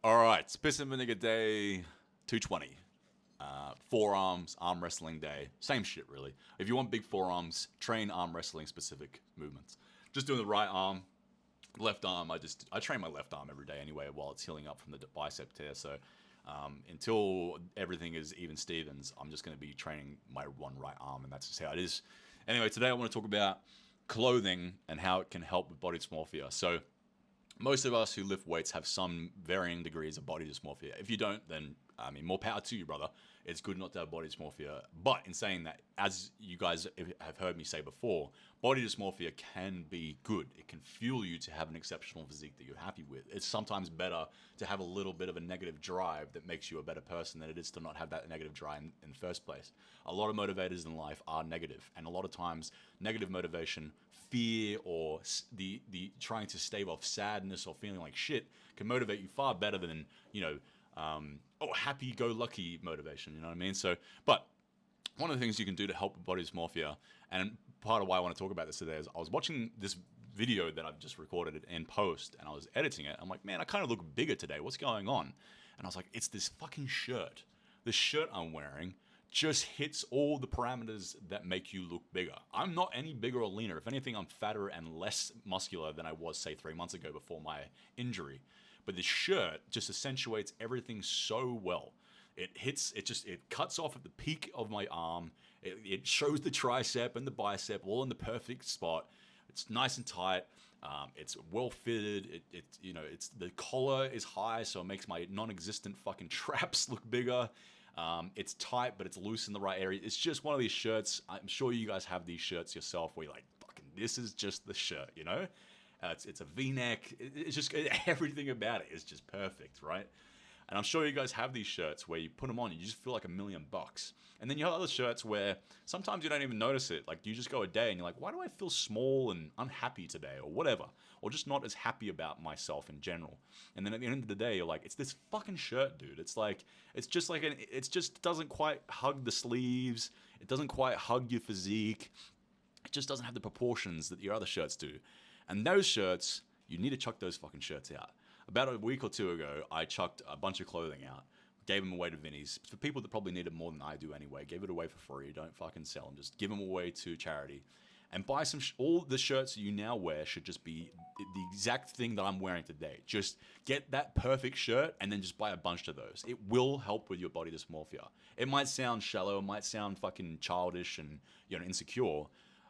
All right, Piss and Vinegar Day 220. Forearms, arm wrestling day. Same shit, really. If you want big forearms, train arm wrestling specific movements. Just doing the right arm, left arm. I train my left arm every day anyway while it's healing up from the bicep tear. So until everything is even Stevens, I'm just going to be training my one right arm, and that's just how it is. Anyway, today I want to talk about clothing and how it can help with body dysmorphia. So most of us who lift weights have some varying degrees of body dysmorphia. If you don't, then I mean, more power to you, brother. It's good not to have body dysmorphia. But in saying that, as you guys have heard me say before, body dysmorphia can be good. It can fuel you to have an exceptional physique that you're happy with. It's sometimes better to have a little bit of a negative drive that makes you a better person than it is to not have that negative drive in the first place. A lot of motivators in life are negative, and a lot of times negative motivation, fear, or the trying to stave off sadness or feeling like shit can motivate you far better than happy-go-lucky motivation. You know what I mean? So, but one of the things you can do to help with body dysmorphia, and part of why I want to talk about this today, is I was watching this video that I've just recorded in post, and I was editing it. I'm like, man, I kind of look bigger today. What's going on? And I was like, it's this fucking shirt. The shirt I'm wearing just hits all the parameters that make you look bigger. I'm not any bigger or leaner. If anything, I'm fatter and less muscular than I was, say, 3 months ago before my injury. But this shirt just accentuates everything so well. It cuts off at the peak of my arm. It shows the tricep and the bicep all in the perfect spot. It's nice and tight. It's well fitted. It's the collar is high, so it makes my non-existent fucking traps look bigger. It's tight, but it's loose in the right area. It's just one of these shirts. I'm sure you guys have these shirts yourself where you're like, fucking, this is just the shirt, you know? It's a V-neck. It's just everything about it is just perfect, right? And I'm sure you guys have these shirts where you put them on, you just feel like $1,000,000. And then you have other shirts where sometimes you don't even notice it. Like you just go a day and you're like, why do I feel small and unhappy today, or whatever, or just not as happy about myself in general. And then at the end of the day, you're like, it's this fucking shirt, dude. It just doesn't quite hug the sleeves. It doesn't quite hug your physique. It just doesn't have the proportions that your other shirts do. And those shirts, you need to chuck those fucking shirts out. About a week or two ago, I chucked a bunch of clothing out, gave them away to Vinnie's. For people that probably need it more than I do anyway, gave it away for free. Don't fucking sell them. Just give them away to charity. And buy some, all the shirts you now wear should just be the exact thing that I'm wearing today. Just get that perfect shirt and then just buy a bunch of those. It will help with your body dysmorphia. It might sound shallow, it might sound fucking childish and insecure,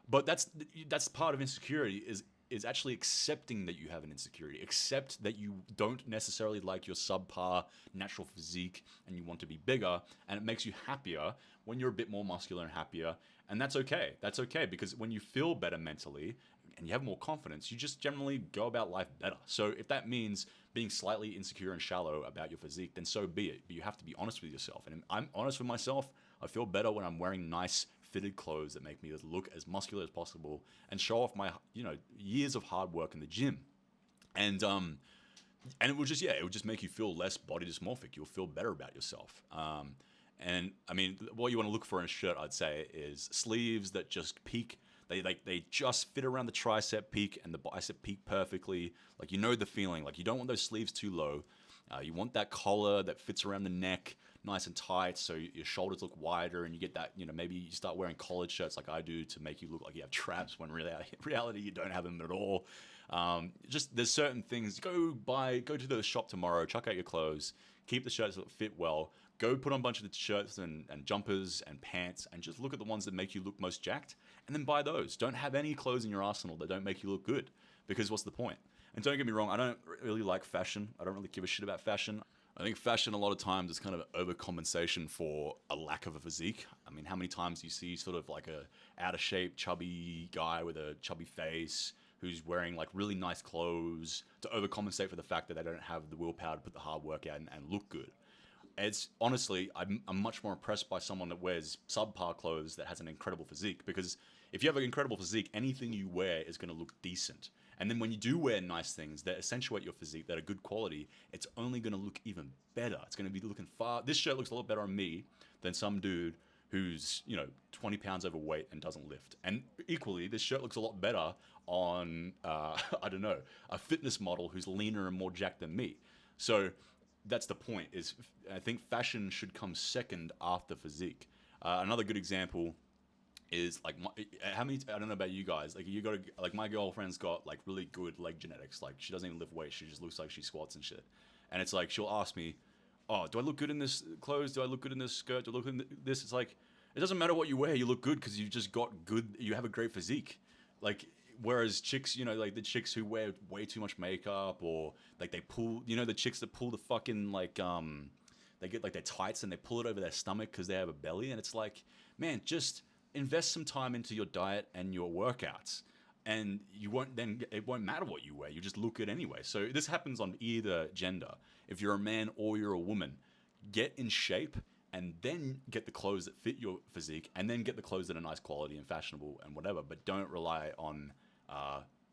but that's part of insecurity is actually accepting that you have an insecurity. Accept that you don't necessarily like your subpar natural physique and you want to be bigger, and it makes you happier when you're a bit more muscular and happier. And that's okay. That's okay, because when you feel better mentally and you have more confidence, you just generally go about life better. So if that means being slightly insecure and shallow about your physique, then so be it. But you have to be honest with yourself. And I'm honest with myself. I feel better when I'm wearing nice fitted clothes that make me look as muscular as possible and show off my years of hard work in the gym. And it would just make you feel less body dysmorphic. You'll feel better about yourself. And I mean, what you want to look for in a shirt, I'd say, is sleeves that just peak. They just fit around the tricep peak and the bicep peak perfectly. Like, the feeling. Like, you don't want those sleeves too low. You want that collar that fits around the neck, nice and tight, so your shoulders look wider, and you get that, to maybe you start wearing collared shirts like I do to make you look like you have traps, when reality you don't have them at all. Just there's certain things. Go to the shop tomorrow, chuck out your clothes, keep the shirts that fit well, go put on a bunch of the shirts and jumpers and pants, and just look at the ones that make you look most jacked, and then buy those. Don't have any clothes in your arsenal that don't make you look good, because what's the point? And don't get me wrong, I don't really like fashion. I don't really give a shit about fashion. I think fashion a lot of times is kind of overcompensation for a lack of a physique. I mean, how many times do you see sort of like a out of shape, chubby guy with a chubby face who's wearing like really nice clothes to overcompensate for the fact that they don't have the willpower to put the hard work out and look good. It's honestly, I'm much more impressed by someone that wears subpar clothes that has an incredible physique, because if you have an incredible physique, anything you wear is going to look decent. And then when you do wear nice things that accentuate your physique, that are good quality, it's only going to look even better. It's going to be looking far. This shirt looks a lot better on me than some dude who's 20 pounds overweight and doesn't lift. And equally, this shirt looks a lot better on I don't know, a fitness model who's leaner and more jacked than me. So that's the point. Is I think fashion should come second after physique. Another good example is like how many, I don't know about you guys, like you got like my girlfriend's got like really good leg genetics. Like she doesn't even lift weights, she just looks like she squats and shit. And it's like she'll ask me, oh, do I look good in this clothes, do I look good in this skirt, do I look good in this? It's like, it doesn't matter what you wear, you look good because you've just got good, you have a great physique. Like, whereas chicks, you know, like the chicks who wear way too much makeup, or like they pull, you know, the chicks that pull the fucking like they get like their tights and they pull it over their stomach because they have a belly. And it's like, man, just invest some time into your diet and your workouts, and you won't then, it won't matter what you wear, you just look good anyway. So this happens on either gender. If you're a man or you're a woman, get in shape and then get the clothes that fit your physique, and then get the clothes that are nice quality and fashionable and whatever, but don't rely on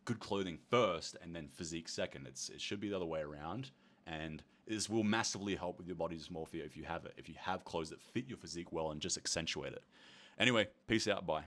good clothing first and then physique second. It should be the other way around. And this will massively help with your body dysmorphia if you have it, if you have clothes that fit your physique well and just accentuate it. Anyway, peace out, bye.